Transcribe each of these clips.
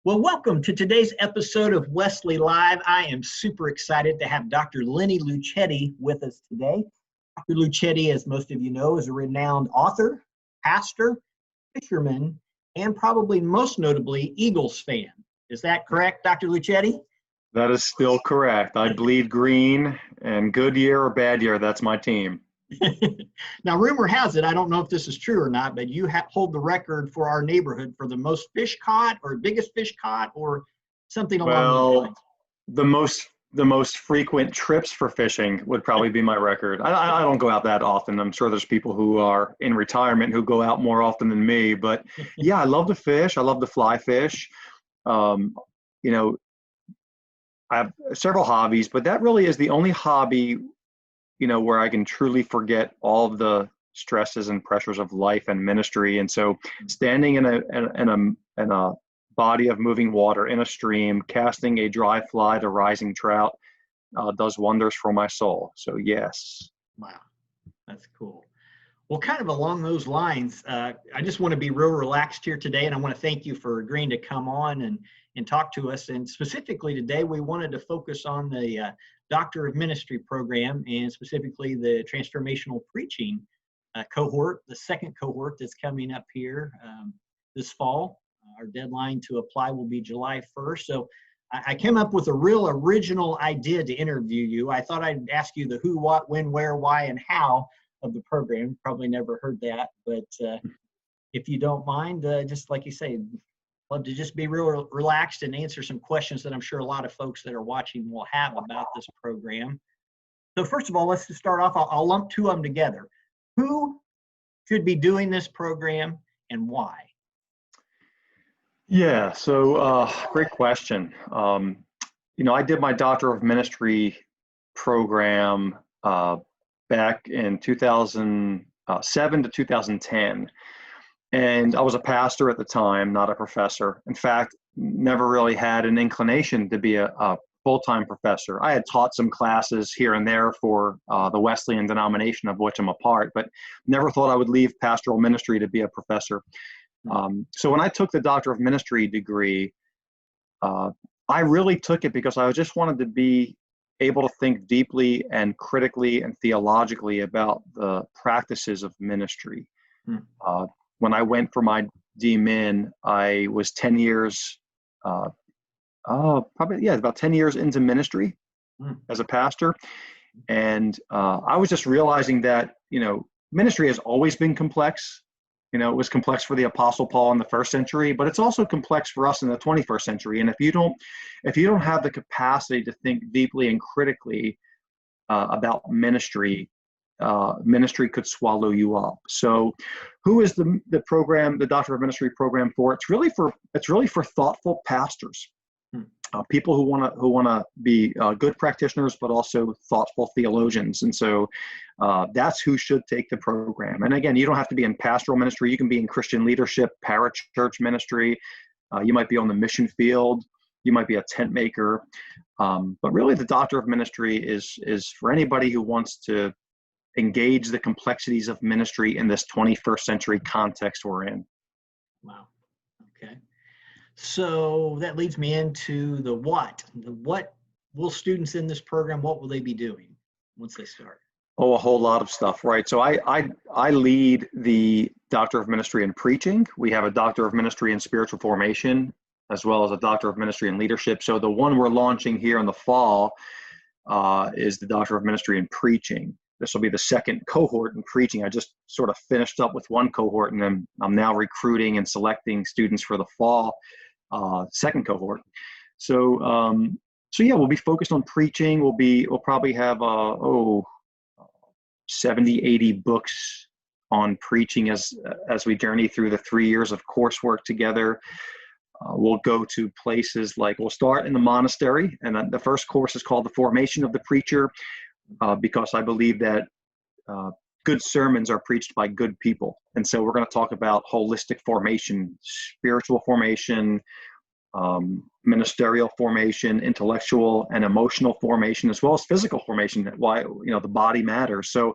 Well, welcome to today's episode of Wesley Live. I am super excited to have Dr. Lenny Luchetti with us today. Dr. Luchetti, as most of you know, is a renowned author, pastor, fisherman, and probably most notably, Eagles fan. Is that correct, Dr. Luchetti? That is still correct. I bleed green, and good year or bad year, that's my team. Now, rumor has it, I don't know if this is true or not, but you hold the record for our neighborhood for the most fish caught or biggest fish caught or something along those lines. The most frequent trips for fishing would probably be my record. I don't go out that often. I'm sure there's people who are in retirement who go out more often than me, but yeah, I love to fish. I love to fly fish. You know, I have several hobbies, but that really is the only hobby, where I can truly forget all of the stresses and pressures of life and ministry. And so standing in a body of moving water in a stream, casting a dry fly to rising trout, does wonders for my soul. So yes. Wow, that's cool. Well, kind of along those lines, I just want to be real relaxed here today, and I want to thank you for agreeing to come on and talk to us. And specifically today, we wanted to focus on the Doctor of Ministry program, and specifically the transformational preaching cohort, the second cohort that's coming up here this fall. Our deadline to apply will be July 1st. So I came up with a real original idea to interview you. I thought I'd ask you the who, what, when, where, why, and how of the program. Probably never heard that, but if you don't mind, just like you say, love to just be real relaxed and answer some questions that I'm sure a lot of folks that are watching will have about this program. So first of all, let's just start off. I'll lump two of them together. Who should be doing this program and why? Yeah, so great question. I did my Doctor of Ministry program back in 2007 to 2010. And I was a pastor at the time, not a professor. In fact, never really had an inclination to be a full-time professor. I had taught some classes here and there for the Wesleyan denomination of which I'm a part, but never thought I would leave pastoral ministry to be a professor. So when I took the Doctor of Ministry degree, I really took it because I just wanted to be able to think deeply and critically and theologically about the practices of ministry. When I went for my DMin, I was 10 years, about 10 years into ministry as a pastor. And I was just realizing that, ministry has always been complex. It was complex for the Apostle Paul in the first century, but it's also complex for us in the 21st century. And if you don't have the capacity to think deeply and critically about ministry, ministry could swallow you up. So who is the program, the Doctor of Ministry program for? It's really for thoughtful pastors, people who want to be good practitioners, but also thoughtful theologians. And so that's who should take the program. And again, you don't have to be in pastoral ministry. You can be in Christian leadership, parachurch ministry. You might be on the mission field. You might be a tent maker. But really the Doctor of Ministry is for anybody who wants to engage the complexities of ministry in this 21st century context we're in. Wow. Okay. So that leads me into the what. What will students in this program, what will they be doing once they start? Oh, a whole lot of stuff, right? So I lead the Doctor of Ministry in Preaching. We have a Doctor of Ministry in Spiritual Formation, as well as a Doctor of Ministry in Leadership. So the one we're launching here in the fall is the Doctor of Ministry in Preaching. This will be the second cohort in preaching. I just sort of finished up with one cohort, and then I'm now recruiting and selecting students for the fall second cohort. So yeah, we'll be focused on preaching. We'll probably have 70, 80 books on preaching as we journey through the 3 years of coursework together. We'll go to places like, we'll start in the monastery, and the first course is called The Formation of the Preacher, because I believe that good sermons are preached by good people. And so we're going to talk about holistic formation, spiritual formation, ministerial formation, intellectual and emotional formation, as well as physical formation, why, the body matters. So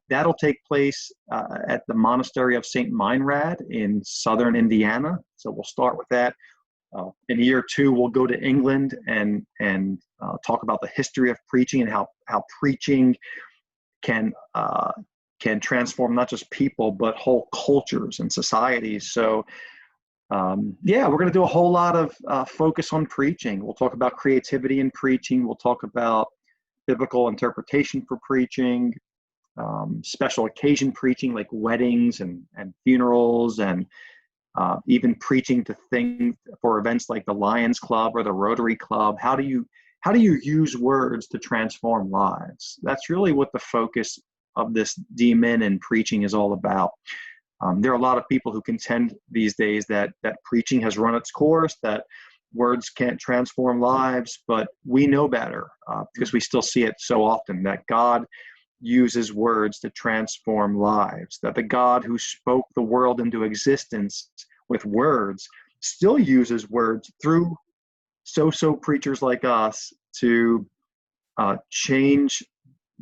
that'll take place at the Monastery of St. Meinrad in southern Indiana. So we'll start with that. In year 2, we'll go to England and talk about the history of preaching and how preaching can transform not just people but whole cultures and societies. So we're going to do a whole lot of focus on preaching. We'll talk about creativity in preaching. We'll talk about biblical interpretation for preaching, special occasion preaching like weddings and funerals, and even preaching to things for events like the Lions Club or the Rotary Club. How do you use words to transform lives? That's really what the focus of this D-Min and preaching is all about. There are a lot of people who contend these days that preaching has run its course, that words can't transform lives, but we know better because we still see it so often, that God uses words to transform lives, that the God who spoke the world into existence with words still uses words through so preachers like us to change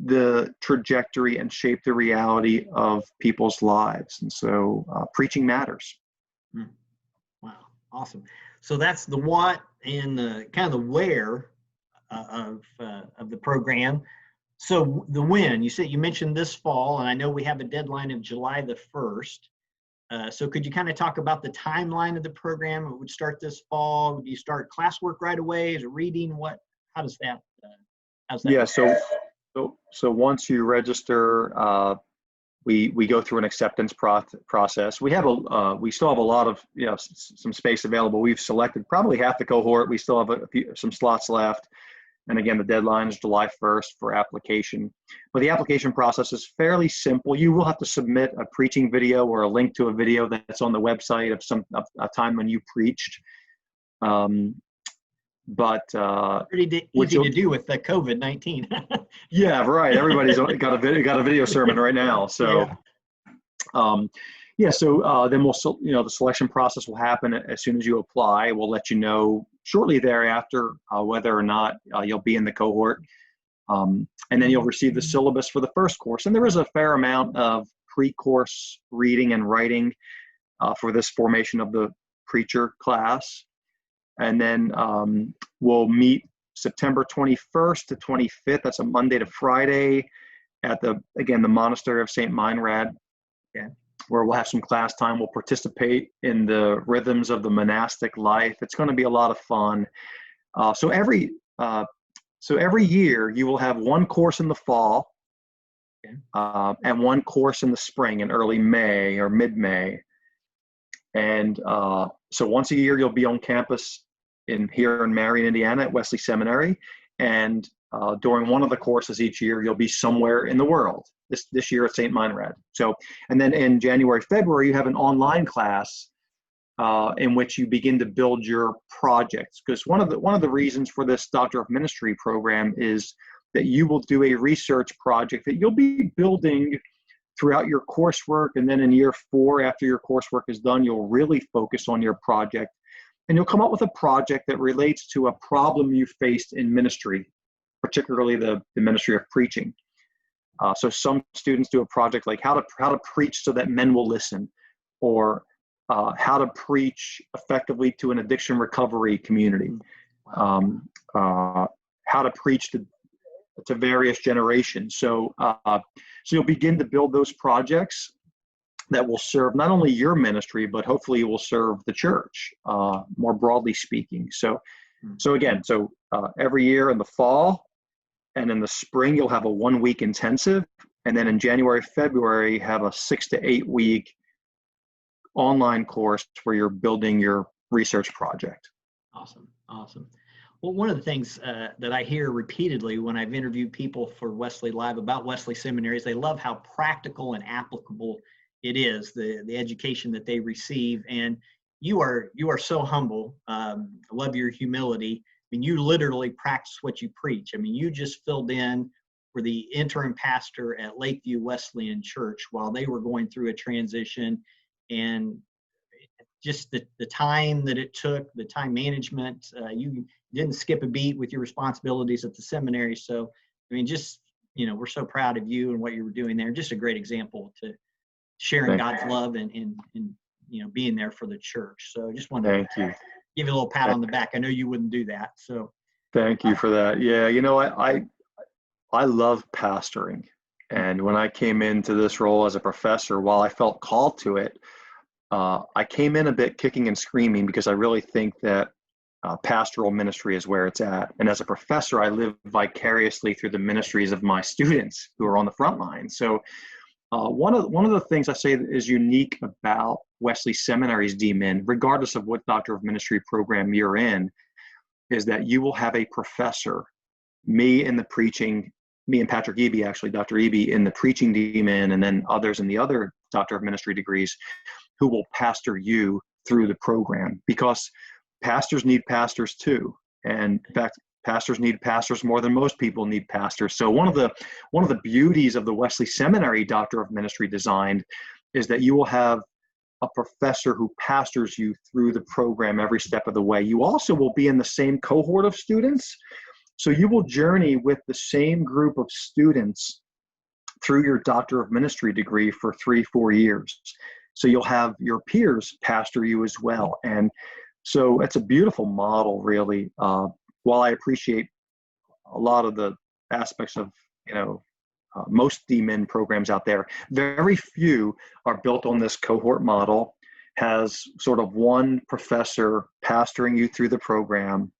the trajectory and shape the reality of people's lives. And so preaching matters. Wow, awesome. So that's the what and the kind of the where of the program. So the when, you mentioned this fall, and I know we have a deadline of July the 1st. So could you kind of talk about the timeline of the program? It would start this fall. Do you start classwork right away? Is it reading? How does that? Yeah. So once you register, we go through an acceptance process. We still have a lot of some space available. We've selected probably half the cohort. We still have some slots left. And again, the deadline is July 1st for application. But the application process is fairly simple. You will have to submit a preaching video or a link to a video that's on the website of a time when you preached. Pretty easy to do with the COVID-19. Yeah, right. Everybody's got a video sermon right now. So, then the selection process will happen as soon as you apply. We'll let you know shortly thereafter whether or not you'll be in the cohort. And then you'll receive the syllabus for the first course. And there is a fair amount of pre-course reading and writing for this formation of the preacher class. And then we'll meet September 21st to 25th. That's a Monday to Friday at the Monastery of St. Meinrad, where we'll have some class time. We'll participate in the rhythms of the monastic life. It's going to be a lot of fun. So every year you will have one course in the fall and one course in the spring in early May or mid-May. And so once a year you'll be on campus here in Marion, Indiana at Wesley Seminary. And during one of the courses each year, you'll be somewhere in the world. This year at St. Meinrad. So, and then in January, February, you have an online class in which you begin to build your projects. Because one of the reasons for this Doctor of Ministry program is that you will do a research project that you'll be building throughout your coursework. And then in year 4, after your coursework is done, you'll really focus on your project. And you'll come up with a project that relates to a problem you faced in ministry, particularly the ministry of preaching. So some students do a project like how to preach so that men will listen, or how to preach effectively to an addiction recovery community, how to preach to various generations. So you'll begin to build those projects that will serve not only your ministry, but hopefully will serve the church, more broadly speaking. So every year in the fall and in the spring, you'll have a 1-week intensive. And then in January, February, have a 6 to 8 week online course where you're building your research project. Awesome. Well, one of the things that I hear repeatedly when I've interviewed people for Wesley Live about Wesley Seminary is they love how practical and applicable it is, the education that they receive. And you are so humble. I love your humility. I mean, you literally practice what you preach. I mean, you just filled in for the interim pastor at Lakeview Wesleyan Church while they were going through a transition, and just the time that it took, the time management, you didn't skip a beat with your responsibilities at the seminary. So, I mean, we're so proud of you and what you were doing there. Just a great example to sharing God's love and being there for the church. So I just wanted to give you a little pat on the back. I know you wouldn't do that. So Thank you for that. Yeah, I love pastoring. And when I came into this role as a professor, while I felt called to it, I came in a bit kicking and screaming because I really think that pastoral ministry is where it's at. And as a professor, I live vicariously through the ministries of my students who are on the front line. So one of the things I say that is unique about Wesley Seminary's DMin, regardless of what Doctor of Ministry program you're in, is that you will have a professor, me and Patrick Eby, actually, Dr. Eby in the preaching DMin, and then others in the other Doctor of Ministry degrees, who will pastor you through the program, because pastors need pastors too. And in fact, pastors need pastors more than most people need pastors. So one of the beauties of the Wesley Seminary Doctor of Ministry design is that you will have a professor who pastors you through the program every step of the way. You also will be in the same cohort of students. So you will journey with the same group of students through your Doctor of Ministry degree for 3-4 years. So you'll have your peers pastor you as well. And so it's a beautiful model, really. While I appreciate a lot of the aspects of, most DMin programs out there, very few are built on this cohort model, has sort of one professor pastoring you through the program,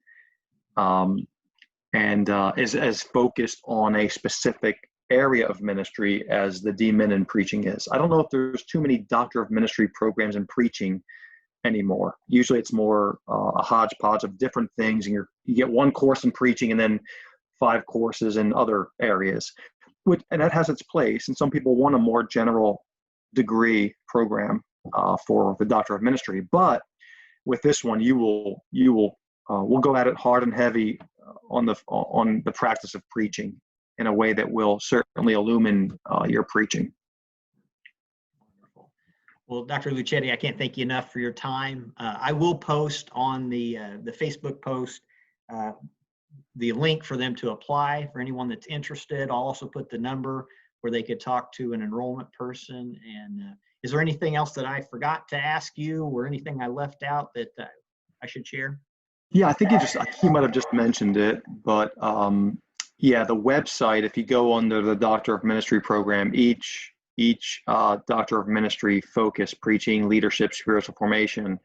and is as focused on a specific area of ministry as the DMin in preaching is. I don't know if there's too many Doctor of Ministry programs in preaching anymore. Usually it's more a hodgepodge of different things, and you get one course in preaching and then 5 courses in other areas, and that has its place. And some people want a more general degree program for the Doctor of Ministry. But with this one, we'll go at it hard and heavy on the practice of preaching in a way that will certainly illumine your preaching. Wonderful. Well, Dr. Luchetti, I can't thank you enough for your time. I will post on the Facebook post the link for them to apply for anyone that's interested. I'll also put the number where they could talk to an enrollment person. And is there anything else that I forgot to ask you, or anything I left out that I should share? Yeah, I think you might have just mentioned it, but yeah, the website, if you go under the Doctor of Ministry program, each Doctor of Ministry focus, preaching, leadership, spiritual formation,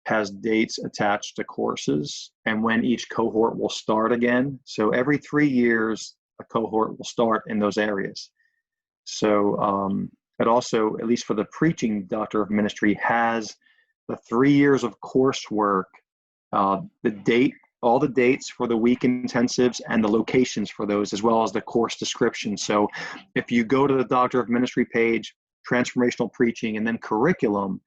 has dates attached to courses and when each cohort will start again. So every 3 years, a cohort will start in those areas. So it also, at least for the preaching Doctor of Ministry, has the 3 years of coursework, all the dates for the week intensives and the locations for those, as well as the course description. So if you go to the Doctor of Ministry page, transformational preaching, and then curriculum,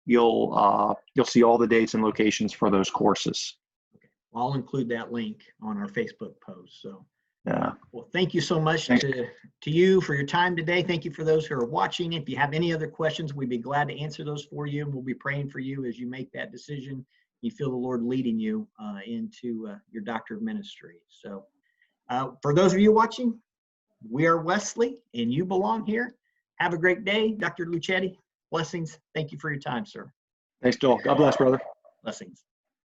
you'll see all the dates and locations for those courses. Okay. Well, I'll include that link on our Facebook post. So yeah. Well, thank you so much to you for your time today. Thank you for those who are watching. If you have any other questions, we'd be glad to answer those for you. And we'll be praying for you as you make that decision. You feel the Lord leading you into your Doctor of Ministry. So for those of you watching, we are Wesley and you belong here. Have a great day. Dr. Luchetti, blessings. Thank you for your time, sir. Thanks, Joel. God bless, brother. Blessings.